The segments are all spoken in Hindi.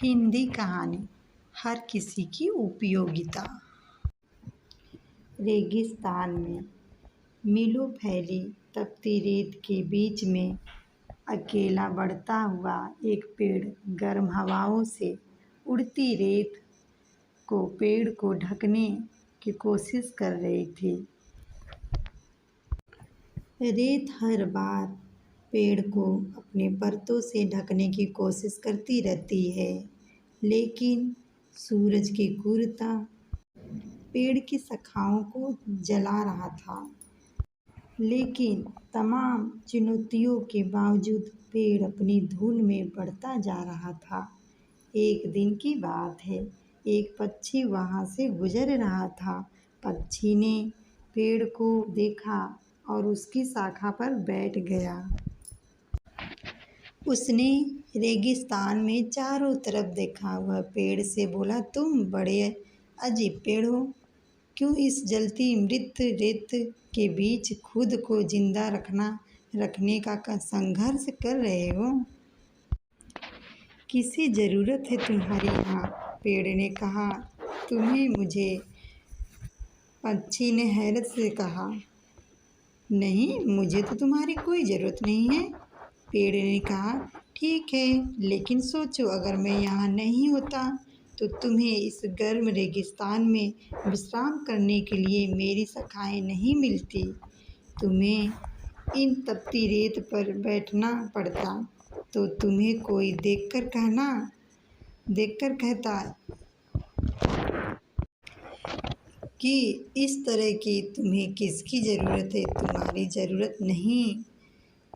हिंदी कहानी हर किसी की उपयोगिता। रेगिस्तान में मीलों फैली तपती रेत के बीच में अकेला बढ़ता हुआ एक पेड़ गर्म हवाओं से उड़ती रेत को पेड़ को ढकने की कोशिश कर रही थी। रेत हर बार पेड़ को अपने परतों से ढकने की कोशिश करती रहती है, लेकिन सूरज की क्रूरता पेड़ की शाखाओं को जला रहा था। लेकिन तमाम चुनौतियों के बावजूद पेड़ अपनी धुन में बढ़ता जा रहा था। एक दिन की बात है, एक पक्षी वहां से गुजर रहा था। पक्षी ने पेड़ को देखा और उसकी शाखा पर बैठ गया। उसने रेगिस्तान में चारों तरफ देखा। वह पेड़ से बोला, तुम बड़े अजीब पेड़ हो। क्यों इस जलती मृत रेत के बीच खुद को जिंदा रखने का संघर्ष कर रहे हो? किसी ज़रूरत है तुम्हारी यहाँ? पेड़ ने कहा। तुम्हें मुझे? पक्षी ने हैरत से कहा। नहीं, मुझे तो तुम्हारी कोई ज़रूरत नहीं है। पेड़ ने कहा, ठीक है, लेकिन सोचो, अगर मैं यहाँ नहीं होता तो तुम्हें इस गर्म रेगिस्तान में विश्राम करने के लिए मेरी शाखाएं नहीं मिलती। तुम्हें इन तपती रेत पर बैठना पड़ता, तो तुम्हें कोई देखकर कहता कि इस तरह की तुम्हें किसकी ज़रूरत है? तुम्हारी ज़रूरत नहीं।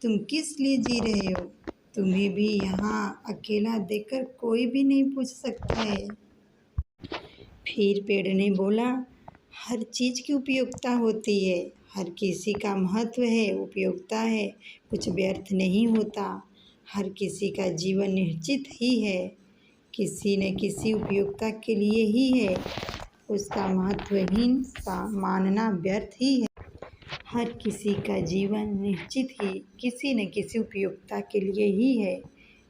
तुम किस लिए जी रहे हो? तुम्हें भी यहाँ अकेला देखकर कोई भी नहीं पूछ सकता है। फिर पेड़ ने बोला, हर चीज़ की उपयोगिता होती है, हर किसी का महत्व है, उपयोगिता है, कुछ व्यर्थ नहीं होता। हर किसी का जीवन निश्चित ही है, किसी न किसी उपयोगिता के लिए ही है। उसका महत्वहीन मानना व्यर्थ ही है। हर किसी का जीवन निश्चित ही किसी न किसी उपयोगिता के लिए ही है,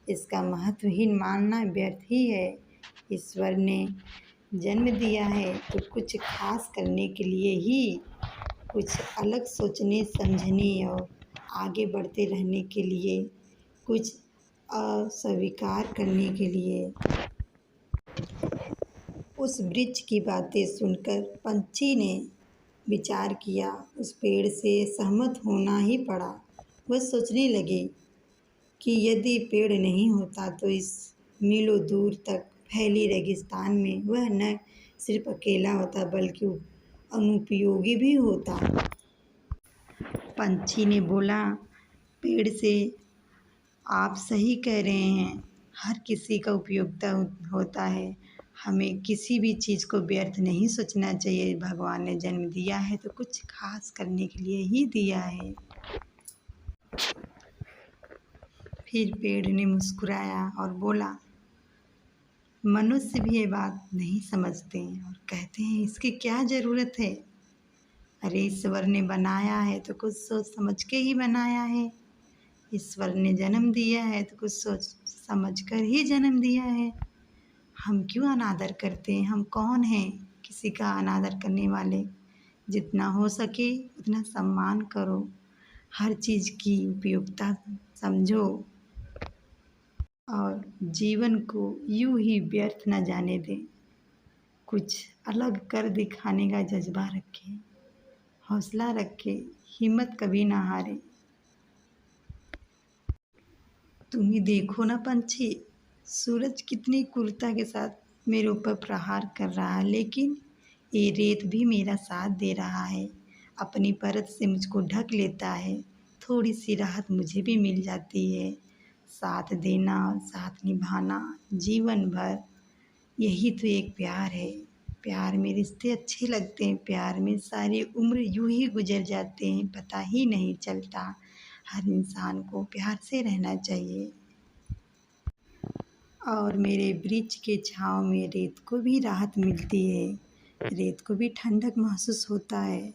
इसका महत्वहीन मानना व्यर्थ ही है। ईश्वर ने जन्म दिया है तो कुछ खास करने के लिए ही, कुछ अलग सोचने समझने और आगे बढ़ते रहने के लिए, कुछ अस्वीकार करने के लिए। उस वृक्ष की बातें सुनकर पंछी ने विचार किया। उस पेड़ से सहमत होना ही पड़ा। वह सोचने लगे कि यदि पेड़ नहीं होता तो इस मीलों दूर तक फैली रेगिस्तान में वह न सिर्फ अकेला होता बल्कि अनुपयोगी भी होता। पंछी ने बोला, पेड़ से, आप सही कह रहे हैं, हर किसी का उपयोगिता होता है। हमें किसी भी चीज़ को व्यर्थ नहीं सोचना चाहिए। भगवान ने जन्म दिया है तो कुछ खास करने के लिए ही दिया है। फिर पेड़ ने मुस्कुराया और बोला, मनुष्य भी ये बात नहीं समझते और कहते हैं इसकी क्या ज़रूरत है। अरे ईश्वर ने बनाया है तो कुछ सोच समझ के ही बनाया है। ईश्वर ने जन्म दिया है तो कुछ सोच समझ कर ही जन्म दिया है। हम क्यों अनादर करते हैं? हम कौन हैं किसी का अनादर करने वाले? जितना हो सके उतना सम्मान करो, हर चीज़ की उपयोगिता समझो और जीवन को यूं ही व्यर्थ न जाने दें। कुछ अलग कर दिखाने का जज्बा रखें, हौसला रखें, हिम्मत कभी ना हारें। तुम ही देखो ना पंछी, सूरज कितनी क्रूरता के साथ मेरे ऊपर प्रहार कर रहा है, लेकिन ये रेत भी मेरा साथ दे रहा है, अपनी परत से मुझको ढक लेता है। थोड़ी सी राहत मुझे भी मिल जाती है। साथ देना, साथ निभाना जीवन भर, यही तो एक प्यार है। प्यार में रिश्ते अच्छे लगते हैं, प्यार में सारी उम्र यूं ही गुजर जाते हैं, पता ही नहीं चलता। हर इंसान को प्यार से रहना चाहिए। और मेरे वृक्ष के छाँव में रेत को भी राहत मिलती है, रेत को भी ठंडक महसूस होता है।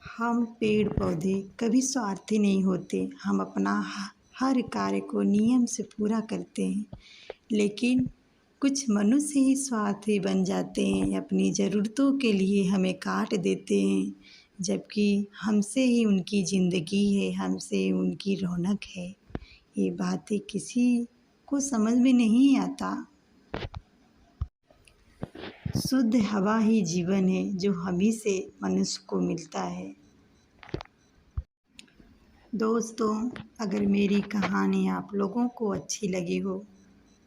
हम पेड़ पौधे कभी स्वार्थी नहीं होते, हम अपना हर कार्य को नियम से पूरा करते हैं, लेकिन कुछ मनुष्य ही स्वार्थी बन जाते हैं, अपनी ज़रूरतों के लिए हमें काट देते हैं, जबकि हमसे ही उनकी ज़िंदगी है, हमसे उनकी रौनक है। ये बातें किसी को समझ में नहीं आता। शुद्ध हवा ही जीवन है, जो हम ही से मनुष्य को मिलता है। दोस्तों, अगर मेरी कहानी आप लोगों को अच्छी लगी हो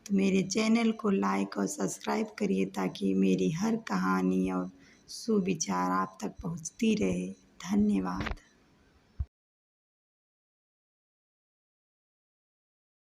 तो मेरे चैनल को लाइक और सब्सक्राइब करिए, ताकि मेरी हर कहानी और सुविचार आप तक पहुंचती रहे। धन्यवाद।